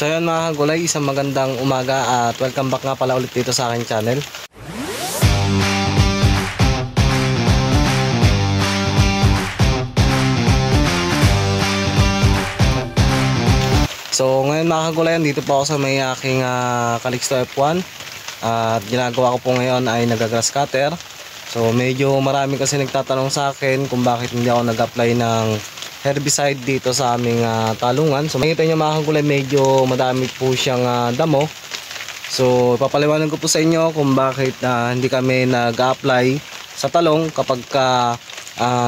So yun mga kagulay, isang magandang umaga at welcome back nga pala ulit dito sa aking channel. So ngayon mga kagulay, dito po ako sa may aking Calixto F1 at ginagawa ko po ngayon ay nag-grass cutter. So medyo marami kasi nagtatanong sa akin kung bakit hindi ako nag-apply ng herbicide dito sa aming talungan. So makikita nyo mga kagulay, medyo madami po siyang damo. So papaliwanag ko po sa inyo kung bakit hindi kami nag-apply sa talong kapag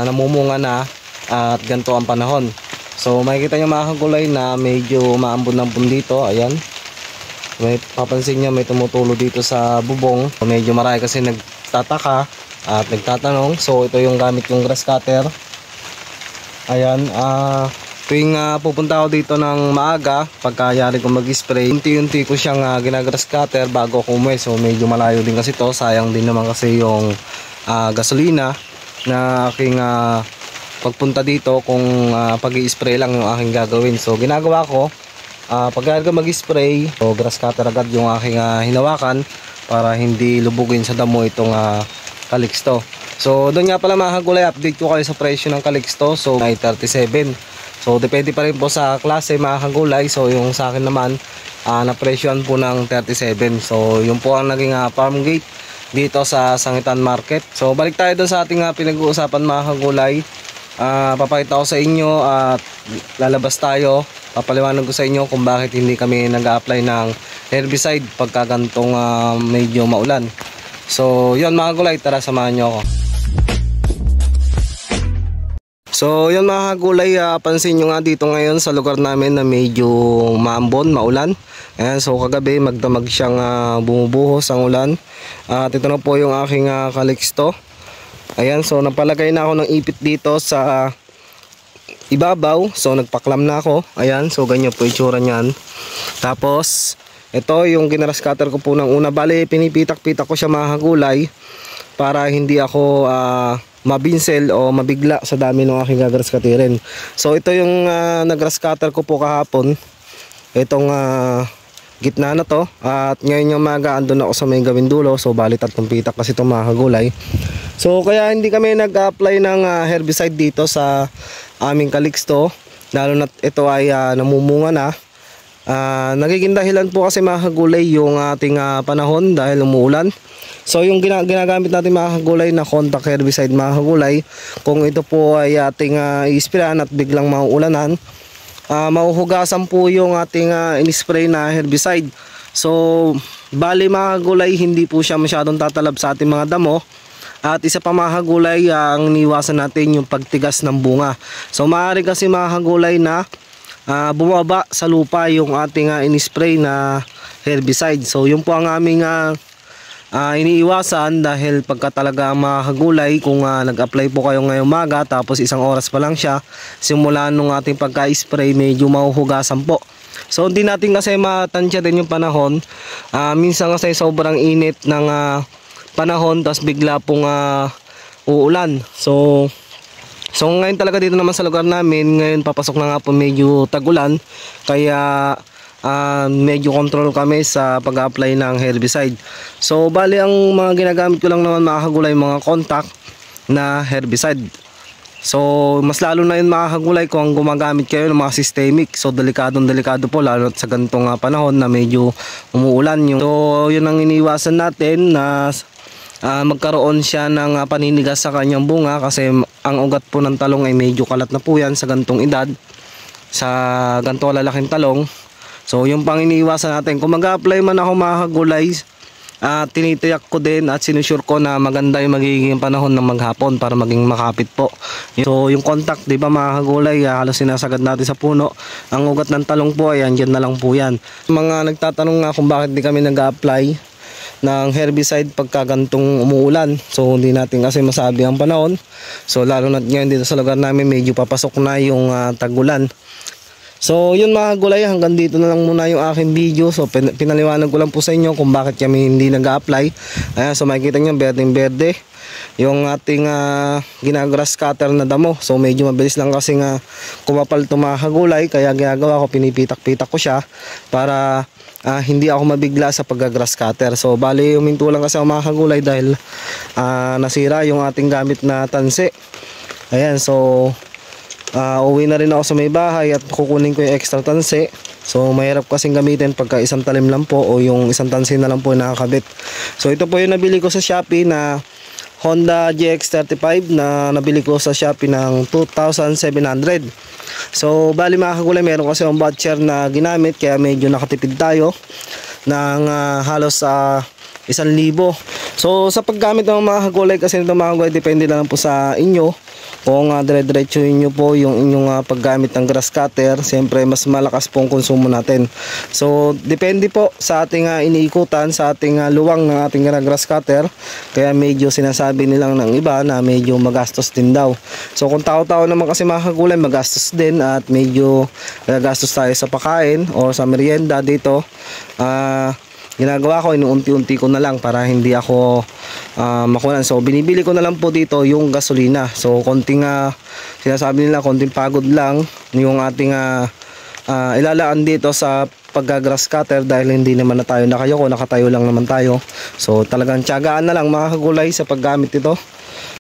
namumunga na at ganito ang panahon. So makikita nyo mga kagulay na medyo maambon-ambon dito. Ayan, may papansin nyo may tumutulo dito sa bubong. So, medyo marami kasi nagtataka at nagtatanong. So ito yung gamit yung grass cutter. Ayan, tuwing pupunta ako dito ng maaga, pagkayari ko mag-spray, unti-unti ko siyang ginagrass cutter bago ako umuwi. So medyo malayo din kasi to, sayang din naman kasi yung gasolina na aking pagpunta dito kung pag-i-spray lang yung aking gagawin. So ginagawa ko, pagkayari ko mag-spray, so grass cutter agad yung aking hinawakan para hindi lubugin sa damo itong Calixto. So doon nga pala mga kagulay, update ko kayo sa presyo ng Calixto. So ay 37. So depende pa rin po sa klase mga kagulay. So yung sa akin naman na-presyoan po ng 37. So yun po ang naging farm gate dito sa Sangitan Market. So balik tayo doon sa ating pinag-uusapan mga kagulay. Papakita ko sa inyo at lalabas tayo. Papaliwanag ko sa inyo kung bakit hindi kami nag-apply ng herbicide pagka gantong medyo maulan. So yun mga kagulay, tara samahan nyo ako. So yun mga kagulay, pansin nyo nga dito ngayon sa lugar namin na medyo maambon, maulan. Ayan, so kagabi magdamag siyang bumubuhos ang ulan. At ito na po yung aking Calixto. Ayan, so napalagay na ako ng ipit dito sa ibabaw. So nagpaklam na ako. Ayan, so ganyan po itsura niyan. Tapos ito yung ginaras cutter ko po ng una. Bali pinipitak-pitak ko siya mga kagulay para hindi ako mabinsel o mabigla sa dami ng aking gagrass cutterin. So ito yung naggrass cutter ko po kahapon. Itong gitna na to. At ngayon yung maga andun ako sa may gawin dulo. So bali 3 pitak kasi itong mga kagulay. So kaya hindi kami nag-apply ng herbicide dito sa aming Calixto. Lalo na ito ay namumunga na. Nagiging dahilan po kasi mga kagulay yung ating panahon dahil umuulan. So yung ginagamit natin mga kagulay na contact herbicide mga kagulay, kung ito po ay ating i-sprayan at biglang mauulanan, mauhugasan po yung ating in-spray na herbicide. So bali mga kagulay, hindi po siya masyadong tatalab sa ating mga damo. At isa pa mga kagulay, ang iniwasan natin yung pagtigas ng bunga. So maaari kasi mga kagulay na bumaba sa lupa yung ating in-spray na herbicide. So yun po ang aming iniiwasan, dahil pagka talaga mga kagulay, kung nag-apply po kayo ngayong maga tapos 1 oras pa lang siya simula nung ating pagka-spray, medyo mahuhugasan po. So hindi natin kasi matansya din yung panahon. Minsan kasi sobrang init ng panahon tapos bigla pong uulan. So ngayon talaga dito naman sa lugar namin, ngayon papasok na nga po medyo tagulan, kaya medyo control kami sa pag-apply ng herbicide. So bali ang mga ginagamit ko lang naman mga kagulay, mga contact na herbicide. So mas lalo na yun mga kagulay kung ang gumagamit kayo ng mga systemic. So delikado po lalo sa ganitong panahon na medyo umuulan. So yun ang iniwasan natin, na magkaroon siya ng paninigas sa kanyang bunga, kasi ang ugat po ng talong ay medyo kalat na po yan sa gantong edad, sa ganto lalaking talong. So yung pang iniiwasan natin. Kung mag-apply man ako mga kagulay, tinitiyak ko din at sinusure ko na maganda yung magiging panahon ng maghapon para maging makapit po. So yung contact, di ba mga kagulay, halos sinasagad natin sa puno. Ang ugat ng talong po ay andyan na lang po yan. Mga nagtatanong nga kung bakit di kami nag-apply ng herbicide pagka gantong umuulan. So hindi natin kasi masabi ang panahon. So lalo na ngayon dito sa lugar namin, medyo papasok na yung tagulan. So yun mga kagulay, hanggang dito na lang muna yung aking video. So pinaliwanag ko lang po sa inyo kung bakit kami hindi nag-apply. Ayan, so makikita nyo berdeng berde yung ating ginagrass cutter na damo. So medyo mabilis lang kasi kumapal itong mga kagulay, kaya ginagawa ko, pinipitak-pitak ko siya para hindi ako mabigla sa paggagrass cutter. So bali huminto lang kasi ang mga kagulay dahil nasira yung ating gamit na tansi. Ayan, so uwi na rin ako sa may bahay at kukunin ko yung extra tansi. So mahirap kasing gamitin pagka isang talim lang po o yung isang tansi na lang po nakakabit. So ito po yung nabili ko sa Shopee na Honda GX35 na nabili ko sa Shopee ng 2,700. So bali mga kagulay, meron kasi yung batcher na ginamit, kaya medyo nakatipid tayo ng halos 1,000. So sa paggamit ng mga kagulay kasi nito mga kagulay, depende lang po sa inyo. Kung dire-diretsuhin nyo po yung inyong paggamit ng grass cutter, siyempre mas malakas pong konsumo natin. So depende po sa ating iniikutan, sa ating luwang ng ating grass cutter. Kaya medyo sinasabi nilang ng iba na medyo magastos din daw. So kung tao-tao naman kasi mga kagulay, magastos din at medyo gastos tayo sa pagkain o sa merienda dito. Ginagawa ko, inuunti-unti ko na lang para hindi ako makunan. So binibili ko na lang po dito yung gasolina. So konting sinasabi nila konting pagod lang yung ating ilalaan dito sa paggagrass cutter dahil hindi naman na tayo nakatayo lang naman tayo. So talagang tiyagaan na lang mga kagulay sa paggamit ito.